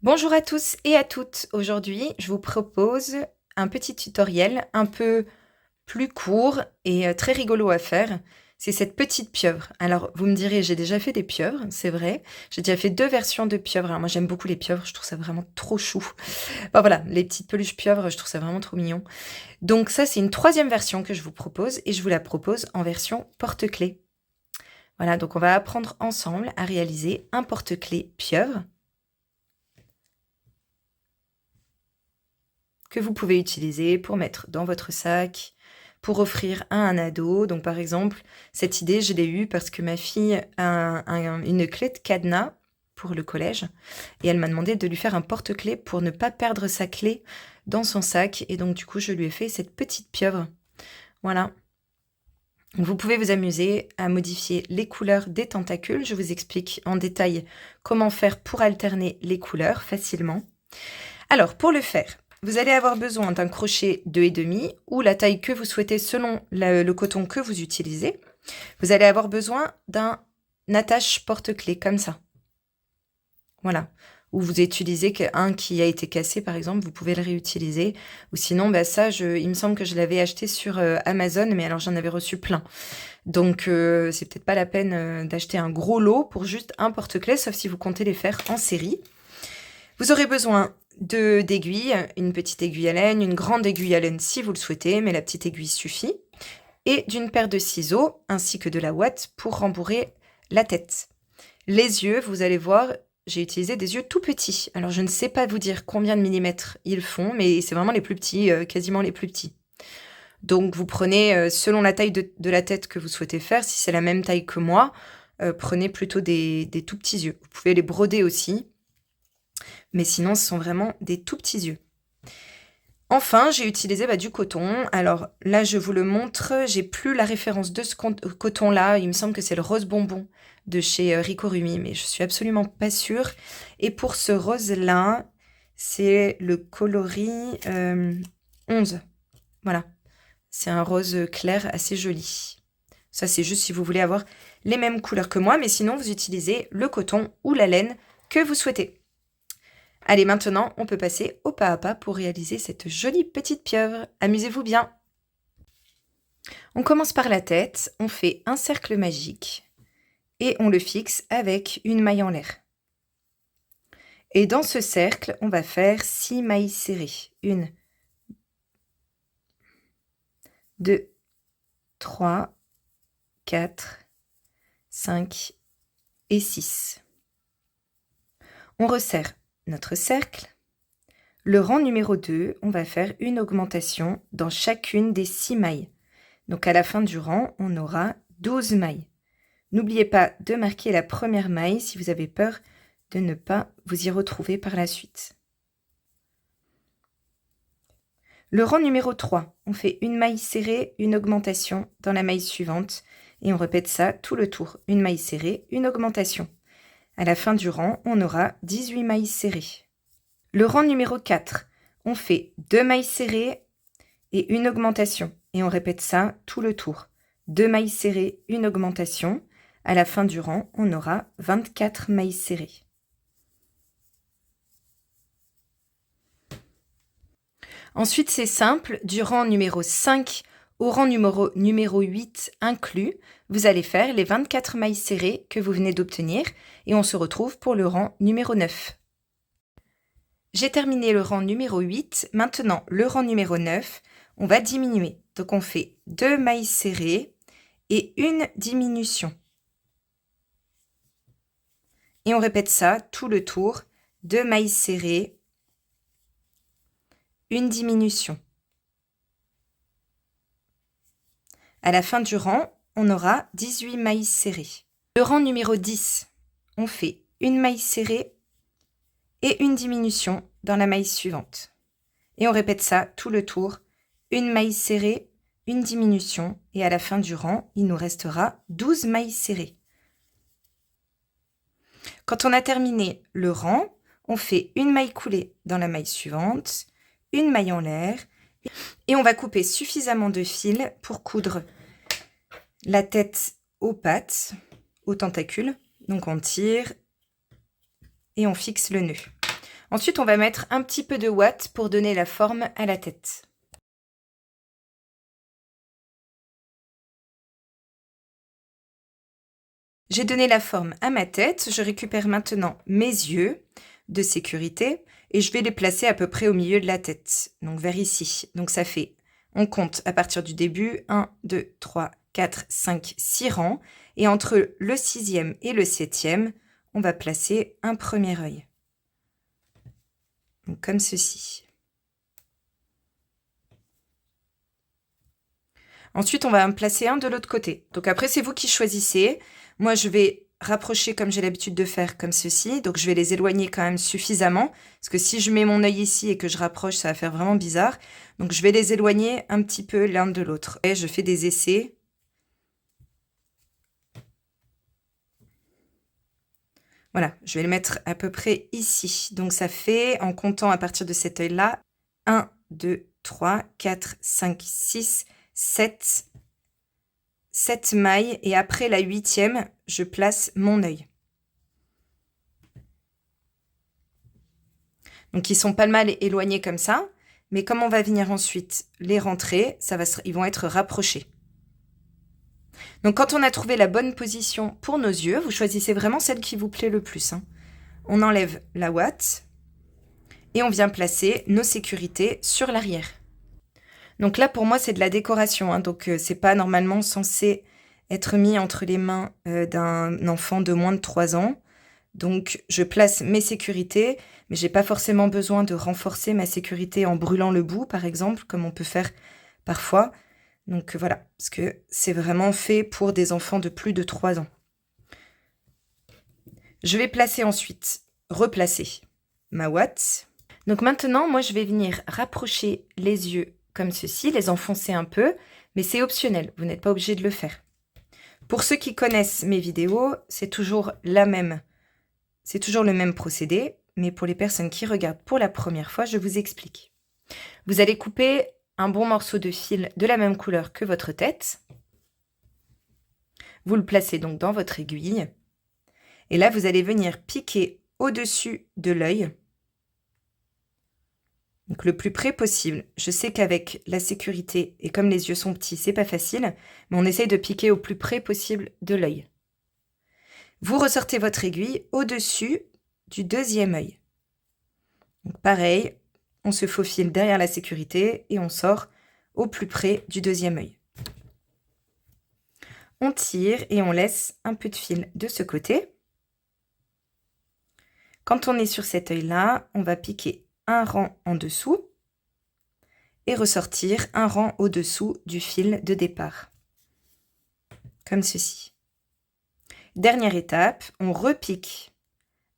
Bonjour à tous et à toutes. Aujourd'hui, je vous propose un petit tutoriel un peu plus court et très rigolo à faire. C'est cette petite pieuvre. Alors, vous me direz, j'ai déjà fait des pieuvres, c'est vrai. J'ai déjà fait 2 versions de pieuvres. Alors moi, j'aime beaucoup les pieuvres, je trouve ça vraiment trop chou. Enfin voilà, les petites peluches pieuvres, je trouve ça vraiment trop mignon. Donc ça, c'est une 3e version que je vous propose et je vous la propose en version porte-clés. Voilà, donc on va apprendre ensemble à réaliser un porte-clés pieuvre que vous pouvez utiliser pour mettre dans votre sac, pour offrir à un ado. Donc par exemple, cette idée, je l'ai eue parce que ma fille a une clé de cadenas pour le collège et elle m'a demandé de lui faire un porte-clés pour ne pas perdre sa clé dans son sac. Et donc du coup, je lui ai fait cette petite pieuvre. Voilà. Vous pouvez vous amuser à modifier les couleurs des tentacules. Je vous explique en détail comment faire pour alterner les couleurs facilement. Alors, pour le faire, vous allez avoir besoin d'un crochet 2,5 ou la taille que vous souhaitez selon le coton que vous utilisez. Vous allez avoir besoin d'un attache porte-clés comme ça. Voilà. Ou vous utilisez un qui a été cassé, par exemple, vous pouvez le réutiliser. Ou sinon, bah ça, il me semble que je l'avais acheté sur Amazon, mais alors j'en avais reçu plein. Donc, c'est peut-être pas la peine d'acheter un gros lot pour juste un porte-clés, sauf si vous comptez les faire en série. Vous aurez besoin d'aiguilles, une petite aiguille à laine, une grande aiguille à laine si vous le souhaitez, mais la petite aiguille suffit, et d'une paire de ciseaux ainsi que de la ouate pour rembourrer la tête. Les yeux, vous allez voir, j'ai utilisé des yeux tout petits. Alors je ne sais pas vous dire combien de millimètres ils font, mais c'est vraiment les plus petits, quasiment les plus petits. Donc vous prenez, selon la taille de la tête que vous souhaitez faire, si c'est la même taille que moi, prenez plutôt des tout petits yeux. Vous pouvez les broder aussi, mais sinon ce sont vraiment des tout petits yeux. Enfin, j'ai utilisé du coton. Alors là, je vous le montre, j'ai plus la référence de ce coton-là. Il me semble que c'est le rose bonbon de chez Rico Rumi, mais je suis absolument pas sûre. Et pour ce rose-là, c'est le coloris 11. Voilà, c'est un rose clair assez joli. Ça, c'est juste si vous voulez avoir les mêmes couleurs que moi, mais sinon, vous utilisez le coton ou la laine que vous souhaitez. Allez, maintenant, on peut passer au pas à pas pour réaliser cette jolie petite pieuvre. Amusez-vous bien. On commence par la tête, on fait un cercle magique et on le fixe avec une maille en l'air. Et dans ce cercle, on va faire 6 mailles serrées. 1, 2, 3, 4, 5 et 6. On resserre notre cercle. Le rang numéro 2, on va faire une augmentation dans chacune des 6 mailles. Donc à la fin du rang, on aura 12 mailles. N'oubliez pas de marquer la première maille si vous avez peur de ne pas vous y retrouver par la suite. Le rang numéro 3, on fait une maille serrée, une augmentation dans la maille suivante et on répète ça tout le tour. Une maille serrée, une augmentation. À la fin du rang, on aura 18 mailles serrées. Le rang numéro 4, on fait 2 mailles serrées et une augmentation. Et on répète ça tout le tour. 2 mailles serrées, une augmentation. À la fin du rang, on aura 24 mailles serrées. Ensuite, c'est simple, du rang numéro 5 au rang numéro 8 inclus, vous allez faire les 24 mailles serrées que vous venez d'obtenir et on se retrouve pour le rang numéro 9. J'ai terminé le rang numéro 8, maintenant le rang numéro 9, on va diminuer. Donc on fait 2 mailles serrées et une diminution. Et on répète ça tout le tour, 2 mailles serrées, une diminution. À la fin du rang, on aura 18 mailles serrées. Le rang numéro 10, on fait une maille serrée et une diminution dans la maille suivante. Et on répète ça tout le tour, une maille serrée, une diminution, et à la fin du rang, il nous restera 12 mailles serrées. Quand on a terminé le rang, on fait une maille coulée dans la maille suivante, une maille en l'air, et on va couper suffisamment de fil pour coudre la tête aux pattes, aux tentacules. Donc on tire et on fixe le nœud. Ensuite, on va mettre un petit peu de ouate pour donner la forme à la tête. J'ai donné la forme à ma tête, je récupère maintenant mes yeux de sécurité et je vais les placer à peu près au milieu de la tête, donc vers ici. Donc ça fait, on compte à partir du début, 1, 2, 3, 4, 5, 6 rangs. Et entre le 6e et le 7e, on va placer un premier œil. Donc comme ceci. Ensuite, on va en placer un de l'autre côté. Donc après, c'est vous qui choisissez. Moi, je vais rapprocher comme j'ai l'habitude de faire, comme ceci. Donc je vais les éloigner quand même suffisamment. Parce que si je mets mon œil ici et que je rapproche, ça va faire vraiment bizarre. Donc je vais les éloigner un petit peu l'un de l'autre. Et je fais des essais. Voilà, je vais les mettre à peu près ici. Donc ça fait, en comptant à partir de cet œil-là, 1, 2, 3, 4, 5, 6, 7 mailles. Et après la 8e, je place mon œil. Donc ils sont pas mal éloignés comme ça. Mais comme on va venir ensuite les rentrer, ils vont être rapprochés. Donc quand on a trouvé la bonne position pour nos yeux, vous choisissez vraiment celle qui vous plaît le plus. On enlève la ouate et on vient placer nos sécurités sur l'arrière. Donc là pour moi c'est de la décoration, donc c'est pas normalement censé être mis entre les mains d'un enfant de moins de 3 ans. Donc je place mes sécurités, mais j'ai pas forcément besoin de renforcer ma sécurité en brûlant le bout par exemple, comme on peut faire parfois. Donc voilà, parce que c'est vraiment fait pour des enfants de plus de 3 ans. Je vais placer ensuite, replacer ma ouate. Donc maintenant, moi je vais venir rapprocher les yeux comme ceci, les enfoncer un peu, mais c'est optionnel, vous n'êtes pas obligé de le faire. Pour ceux qui connaissent mes vidéos, c'est toujours le même procédé, mais pour les personnes qui regardent pour la première fois, je vous explique. Vous allez couper un bon morceau de fil de la même couleur que votre tête. Vous le placez donc dans votre aiguille. Et là, vous allez venir piquer au-dessus de l'œil. Donc le plus près possible. Je sais qu'avec la sécurité, et comme les yeux sont petits, c'est pas facile, mais on essaye de piquer au plus près possible de l'œil. Vous ressortez votre aiguille au-dessus du 2e œil. Donc pareil, on se faufile derrière la sécurité et on sort au plus près du 2e œil. On tire et on laisse un peu de fil de ce côté. Quand on est sur cet œil-là, on va piquer un rang en dessous et ressortir un rang au-dessous du fil de départ. Comme ceci. Dernière étape, on repique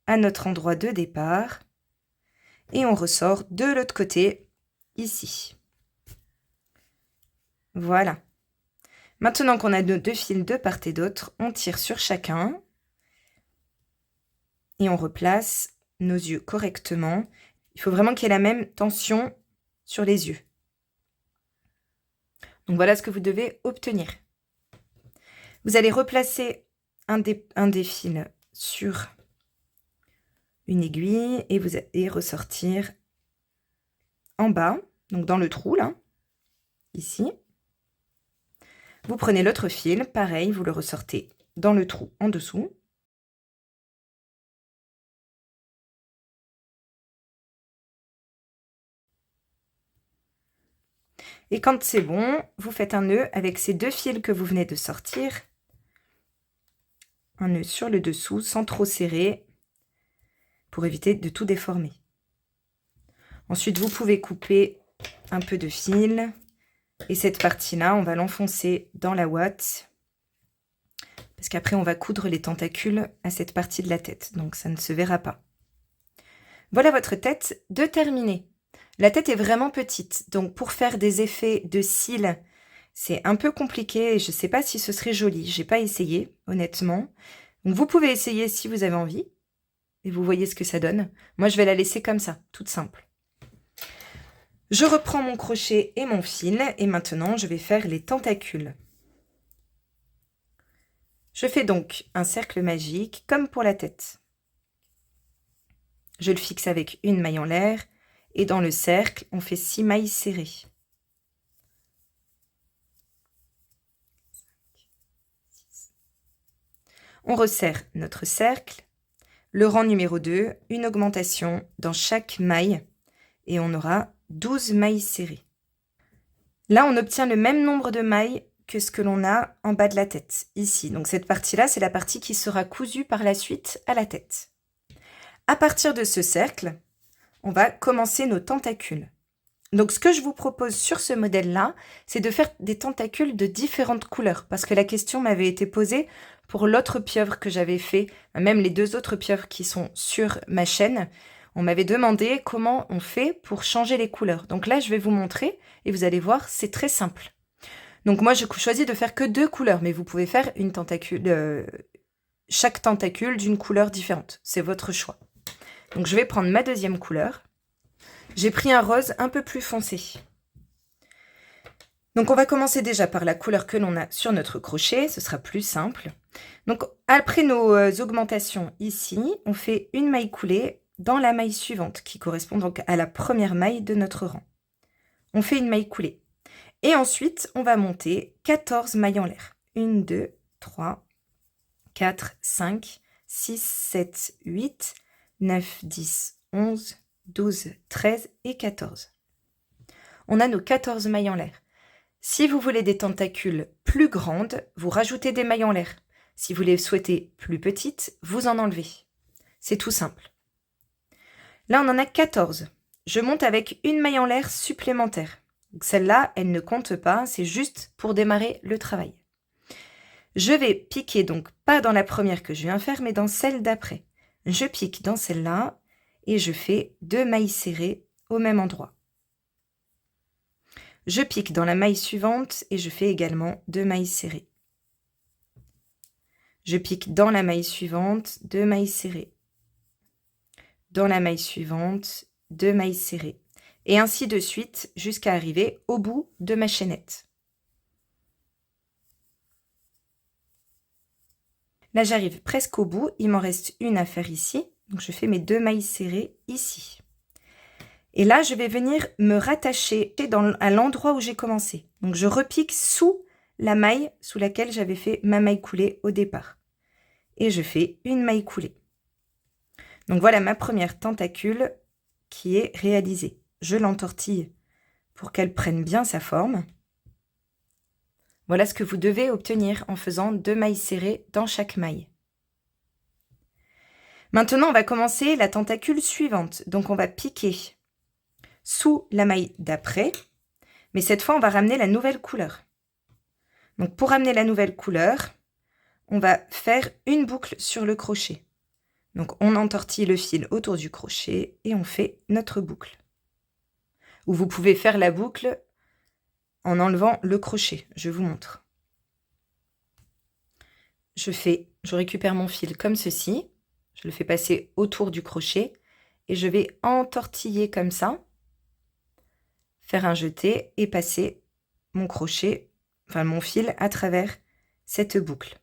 à notre endroit de départ et on ressort de l'autre côté, ici. Voilà. Maintenant qu'on a nos 2 fils de part et d'autre, on tire sur chacun et on replace nos yeux correctement. Il faut vraiment qu'il y ait la même tension sur les yeux. Donc voilà ce que vous devez obtenir. Vous allez replacer un des fils sur une aiguille et vous allez ressortir en bas, donc dans le trou là, ici. Vous prenez l'autre fil, pareil, vous le ressortez dans le trou en dessous. Et quand c'est bon, vous faites un nœud avec ces 2 fils que vous venez de sortir. Un nœud sur le dessous sans trop serrer pour éviter de tout déformer. Ensuite, vous pouvez couper un peu de fil et cette partie-là, on va l'enfoncer dans la ouate parce qu'après, on va coudre les tentacules à cette partie de la tête, donc ça ne se verra pas. Voilà votre tête de terminée. La tête est vraiment petite, donc pour faire des effets de cils, c'est un peu compliqué et je ne sais pas si ce serait joli. J'ai pas essayé, honnêtement. Donc vous pouvez essayer si vous avez envie et vous voyez ce que ça donne. Moi, je vais la laisser comme ça, toute simple. Je reprends mon crochet et mon fil et maintenant, je vais faire les tentacules. Je fais donc un cercle magique comme pour la tête. Je le fixe avec une maille en l'air et dans le cercle, on fait 6 mailles serrées. On resserre notre cercle. Le rang numéro 2, une augmentation dans chaque maille et on aura 12 mailles serrées. Là, on obtient le même nombre de mailles que ce que l'on a en bas de la tête, ici. Donc cette partie-là, c'est la partie qui sera cousue par la suite à la tête. À partir de ce cercle, on va commencer nos tentacules. Donc ce que je vous propose sur ce modèle-là, c'est de faire des tentacules de différentes couleurs, parce que la question m'avait été posée pour l'autre pieuvre que j'avais fait, même les 2 autres pieuvres qui sont sur ma chaîne. On m'avait demandé comment on fait pour changer les couleurs. Donc là, je vais vous montrer et vous allez voir, c'est très simple. Donc moi, je choisis de faire que 2 couleurs, mais vous pouvez faire une tentacule, chaque tentacule d'une couleur différente. C'est votre choix. Donc je vais prendre ma deuxième couleur. J'ai pris un rose un peu plus foncé. Donc on va commencer déjà par la couleur que l'on a sur notre crochet, ce sera plus simple. Donc après nos augmentations ici, on fait une maille coulée dans la maille suivante qui correspond donc à la première maille de notre rang. On fait une maille coulée. Et ensuite, on va monter 14 mailles en l'air. 1, 2, 3, 4, 5, 6, 7, 8, 9, 10, 11, 12, 13 et 14. On a nos 14 mailles en l'air. Si vous voulez des tentacules plus grandes, vous rajoutez des mailles en l'air. Si vous les souhaitez plus petites, vous en enlevez. C'est tout simple. Là, on en a 14. Je monte avec une maille en l'air supplémentaire. Celle-là, elle ne compte pas, c'est juste pour démarrer le travail. Je vais piquer donc pas dans la première que je viens faire, mais dans celle d'après. Je pique dans celle-là et je fais 2 mailles serrées au même endroit. Je pique dans la maille suivante et je fais également 2 mailles serrées. Je pique dans la maille suivante, 2 mailles serrées. Dans la maille suivante, 2 mailles serrées. Et ainsi de suite jusqu'à arriver au bout de ma chaînette. Là, j'arrive presque au bout. Il m'en reste une à faire ici. Donc, je fais mes 2 mailles serrées ici. Et là, je vais venir me rattacher à l'endroit où j'ai commencé. Donc, je repique sous la maille sous laquelle j'avais fait ma maille coulée au départ. Et je fais une maille coulée. Donc, voilà ma première tentacule qui est réalisée. Je l'entortille pour qu'elle prenne bien sa forme. Voilà ce que vous devez obtenir en faisant 2 mailles serrées dans chaque maille. Maintenant, on va commencer la tentacule suivante. Donc, on va piquer sous la maille d'après, mais cette fois, on va ramener la nouvelle couleur. Donc, pour ramener la nouvelle couleur, on va faire une boucle sur le crochet. Donc, on entortille le fil autour du crochet et on fait notre boucle. Ou vous pouvez faire la boucle en enlevant le crochet. Je vous montre. Je récupère mon fil comme ceci. Je le fais passer autour du crochet et je vais entortiller comme ça, faire un jeté et passer mon crochet, enfin mon fil à travers cette boucle.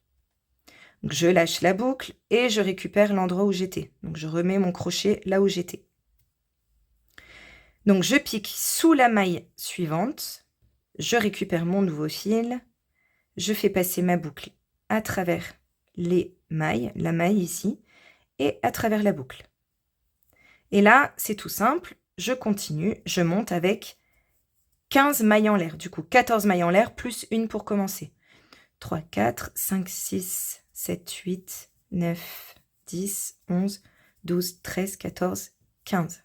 Donc je lâche la boucle et je récupère l'endroit où j'étais. Donc je remets mon crochet là où j'étais. Donc je pique sous la maille suivante, je récupère mon nouveau fil, je fais passer ma boucle à travers les mailles, la maille ici, et à travers la boucle. Et là, c'est tout simple, je continue, je monte avec 15 mailles en l'air, du coup 14 mailles en l'air plus une pour commencer. 3, 4, 5, 6, 7, 8, 9, 10, 11, 12, 13, 14, 15.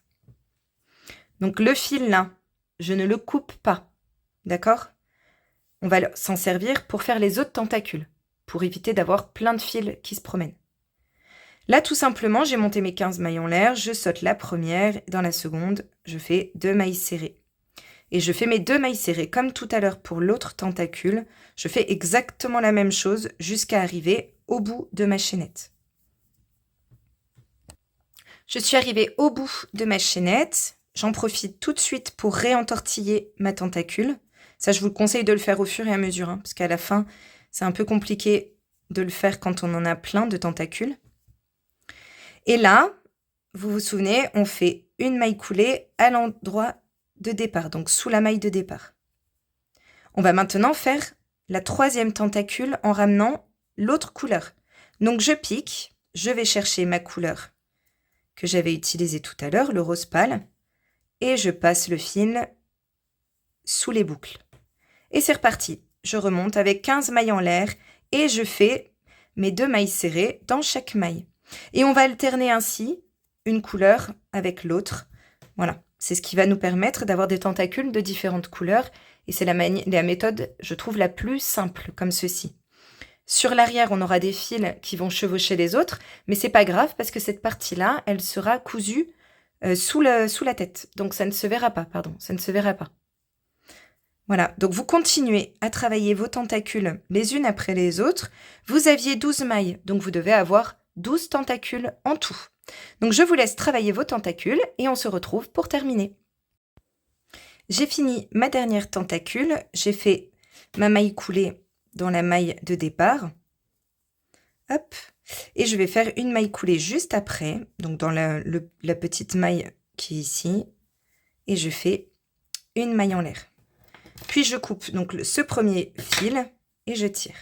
Donc le fil là, je ne le coupe pas, d'accord? On va s'en servir pour faire les autres tentacules, pour éviter d'avoir plein de fils qui se promènent. Là, tout simplement, j'ai monté mes 15 mailles en l'air, je saute la première, dans la seconde, je fais 2 mailles serrées. Et je fais mes 2 mailles serrées comme tout à l'heure pour l'autre tentacule. Je fais exactement la même chose jusqu'à arriver au bout de ma chaînette. Je suis arrivée au bout de ma chaînette. J'en profite tout de suite pour réentortiller ma tentacule. Ça, je vous conseille de le faire au fur et à mesure, hein, parce qu'à la fin, c'est un peu compliqué de le faire quand on en a plein de tentacules. Et là, vous vous souvenez, on fait une maille coulée à l'endroit de départ, donc sous la maille de départ. On va maintenant faire la troisième tentacule en ramenant l'autre couleur. Donc je pique, je vais chercher ma couleur que j'avais utilisée tout à l'heure, le rose pâle, et je passe le fil sous les boucles. Et c'est reparti. Je remonte avec 15 mailles en l'air et je fais mes 2 mailles serrées dans chaque maille. Et on va alterner ainsi une couleur avec l'autre. Voilà, c'est ce qui va nous permettre d'avoir des tentacules de différentes couleurs. Et c'est la méthode, je trouve, la plus simple, comme ceci. Sur l'arrière, on aura des fils qui vont chevaucher les autres, mais c'est pas grave parce que cette partie-là, elle sera cousue sous la tête. Donc ça ne se verra pas, ça ne se verra pas. Voilà, donc vous continuez à travailler vos tentacules les unes après les autres. Vous aviez 12 mailles, donc vous devez avoir 12 tentacules en tout. Donc je vous laisse travailler vos tentacules et on se retrouve pour terminer. J'ai fini ma dernière tentacule, j'ai fait ma maille coulée dans la maille de départ. Hop, et je vais faire une maille coulée juste après, donc dans la petite maille qui est ici, et je fais une maille en l'air. Puis je coupe donc ce premier fil et je tire.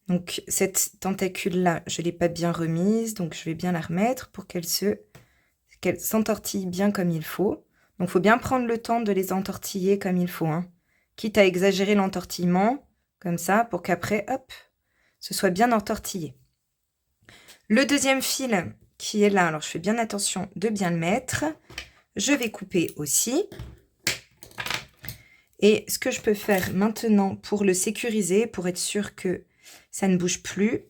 Donc cette tentacule-là, je ne l'ai pas bien remise, donc je vais bien la remettre pour qu'elle s'entortille bien comme il faut. Donc il faut bien prendre le temps de les entortiller comme il faut, hein. Quitte à exagérer l'entortillement, comme ça, pour qu'après, hop, ce soit bien entortillé. Le deuxième fil qui est là, alors je fais bien attention de bien le mettre. Je vais couper aussi. Et ce que je peux faire maintenant pour le sécuriser, pour être sûr que ça ne bouge plus,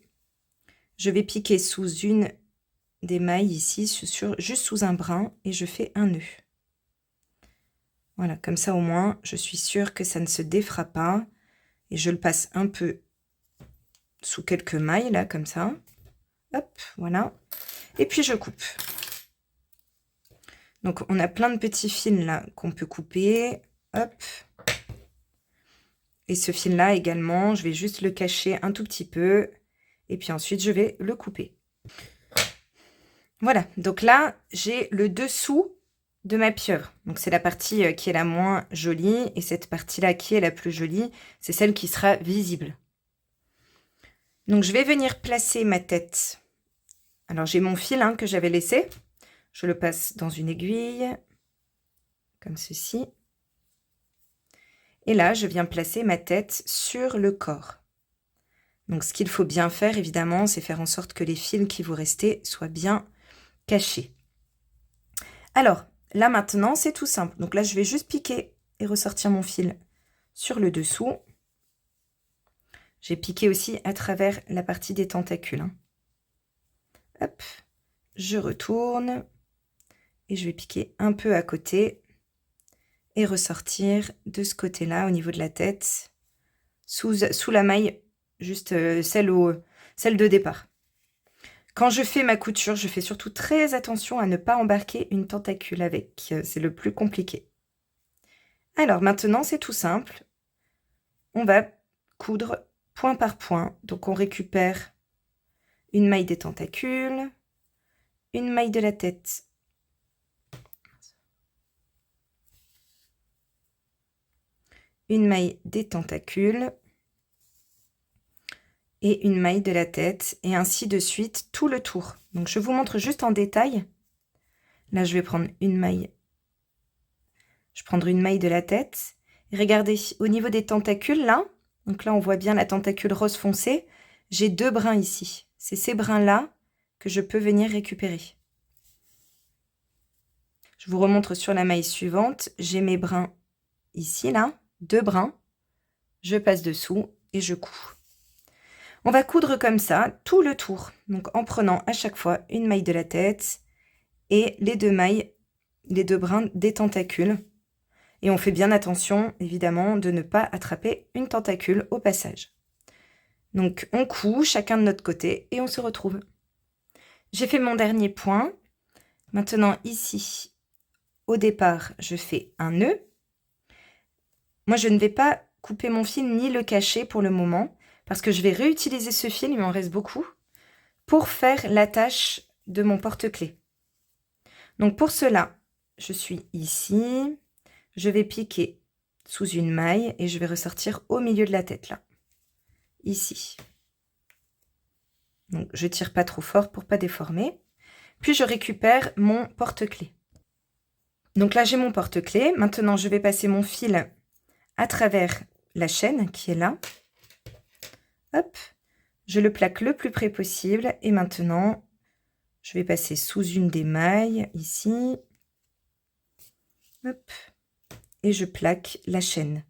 je vais piquer sous une des mailles ici, juste sous un brin, et je fais un nœud. Voilà, comme ça au moins, je suis sûre que ça ne se défera pas. Et je le passe un peu sous quelques mailles, là, comme ça. Hop, voilà. Et puis je coupe. Donc on a plein de petits fils là qu'on peut couper. Hop. Et ce fil là également, je vais juste le cacher un tout petit peu. Et puis ensuite je vais le couper. Voilà, donc là j'ai le dessous de ma pieuvre. Donc c'est la partie qui est la moins jolie. Et cette partie là qui est la plus jolie, c'est celle qui sera visible. Donc je vais venir placer ma tête. Alors j'ai mon fil que j'avais laissé. Je le passe dans une aiguille, comme ceci. Et là, je viens placer ma tête sur le corps. Donc, ce qu'il faut bien faire, évidemment, c'est faire en sorte que les fils qui vous restent soient bien cachés. Alors, là, maintenant, c'est tout simple. Donc là, je vais juste piquer et ressortir mon fil sur le dessous. J'ai piqué aussi à travers la partie des tentacules. Hop, je retourne. Et je vais piquer un peu à côté et ressortir de ce côté-là au niveau de la tête, sous la maille, juste celle de départ. Quand je fais ma couture, je fais surtout très attention à ne pas embarquer une tentacule avec, c'est le plus compliqué. Alors maintenant, c'est tout simple. On va coudre point par point. Donc on récupère une maille des tentacules, une maille de la tête, une maille des tentacules et une maille de la tête, et ainsi de suite tout le tour. Donc je vous montre juste en détail. Là je vais prendre une maille, je prendrai une maille de la tête, et regardez au niveau des tentacules là, donc là on voit bien la tentacule rose foncé, j'ai 2 brins ici, c'est ces brins là que je peux venir récupérer. Je vous remontre sur la maille suivante, j'ai mes brins ici là, 2 brins, je passe dessous et je couds. On va coudre comme ça tout le tour, donc en prenant à chaque fois une maille de la tête et les 2 mailles, les 2 brins des tentacules. Et on fait bien attention, évidemment, de ne pas attraper une tentacule au passage. Donc on coud chacun de notre côté et on se retrouve. J'ai fait mon dernier point. Maintenant ici, au départ, je fais un nœud. Moi, je ne vais pas couper mon fil ni le cacher pour le moment, parce que je vais réutiliser ce fil, il m'en reste beaucoup, pour faire l'attache de mon porte-clés. Donc pour cela, je suis ici, je vais piquer sous une maille et je vais ressortir au milieu de la tête là, ici. Donc je tire pas trop fort pour pas déformer. Puis je récupère mon porte-clés. Donc là j'ai mon porte-clés. Maintenant je vais passer mon fil à travers la chaîne qui est là. Hop, je le plaque le plus près possible et maintenant je vais passer sous une des mailles ici. Hop, et je plaque la chaîne.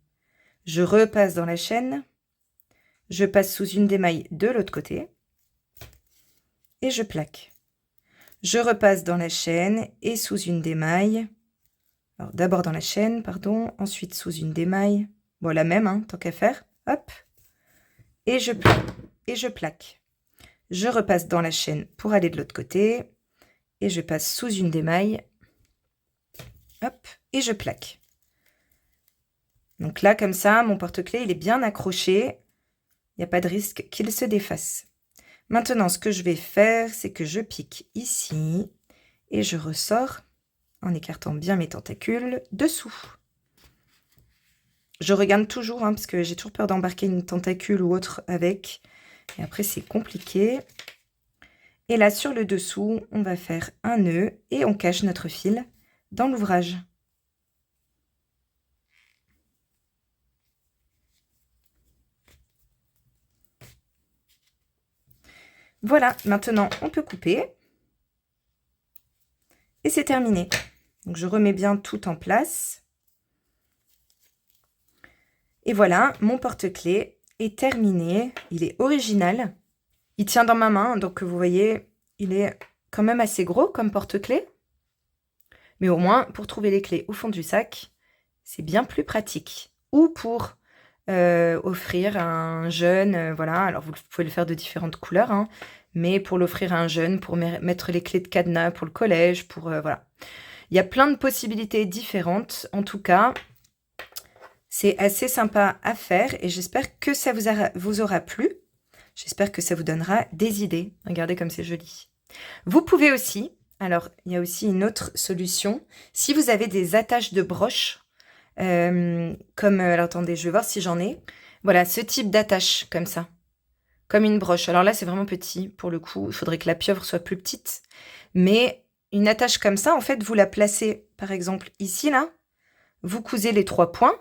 Je repasse dans la chaîne. Je passe sous une des mailles de l'autre côté. Et je plaque. Je repasse dans la chaîne et sous une des mailles. Alors d'abord dans la chaîne, pardon, ensuite sous une des mailles. Bon, la même, hein, tant qu'à faire. Hop. Et je plaque. Je repasse dans la chaîne pour aller de l'autre côté. Et je passe sous une des mailles. Hop. Et je plaque. Donc là, comme ça, mon porte-clés, il est bien accroché. Il n'y a pas de risque qu'il se défasse. Maintenant, ce que je vais faire, c'est que je pique ici et je ressors en écartant bien mes tentacules dessous. Je regarde toujours, hein, parce que j'ai toujours peur d'embarquer une tentacule ou autre avec. Et après, c'est compliqué. Et là, sur le dessous, on va faire un nœud et on cache notre fil dans l'ouvrage. Voilà, maintenant on peut couper. Et c'est terminé. Donc je remets bien tout en place. Et voilà, mon porte-clés est terminé. Il est original. Il tient dans ma main, donc vous voyez, il est quand même assez gros comme porte-clés. Mais au moins, pour trouver les clés au fond du sac, c'est bien plus pratique. Ou pour offrir à un jeune, voilà, alors vous pouvez le faire de différentes couleurs, hein, mais pour l'offrir à un jeune, pour mettre les clés de cadenas pour le collège, pour voilà. Il y a plein de possibilités différentes. En tout cas, c'est assez sympa à faire et j'espère que ça vous aura plu. J'espère que ça vous donnera des idées. Regardez comme c'est joli. Vous pouvez aussi, alors il y a aussi une autre solution, si vous avez des attaches de broches, comme, alors attendez, je vais voir si j'en ai. Voilà, ce type d'attache, comme ça. Comme une broche. Alors là, c'est vraiment petit, pour le coup. Il faudrait que la pieuvre soit plus petite. Mais une attache comme ça, en fait, vous la placez, par exemple, ici, là. Vous cousez les 3 points,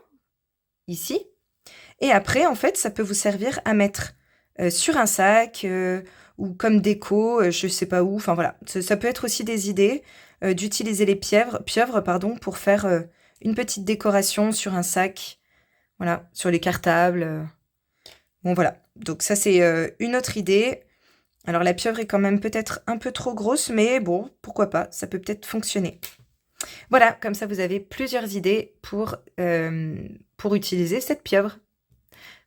ici. Et après, en fait, ça peut vous servir à mettre sur un sac, ou comme déco, je sais pas où. Enfin, voilà. Ça peut être aussi des idées d'utiliser les pieuvres, pardon, pour faire une petite décoration sur un sac, voilà, sur les cartables. Bon, voilà. Donc ça, c'est une autre idée. Alors, la pieuvre est quand même peut-être un peu trop grosse, mais bon, pourquoi pas, ça peut peut-être fonctionner. Voilà, comme ça, vous avez plusieurs idées pour utiliser cette pieuvre.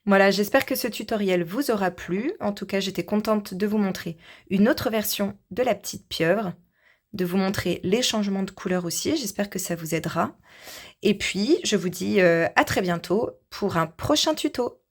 Voilà, j'espère que ce tutoriel vous aura plu. En tout cas, j'étais contente de vous montrer une autre version de la petite pieuvre, de vous montrer les changements de couleur aussi. J'espère que ça vous aidera. Et puis, je vous dis à très bientôt pour un prochain tuto.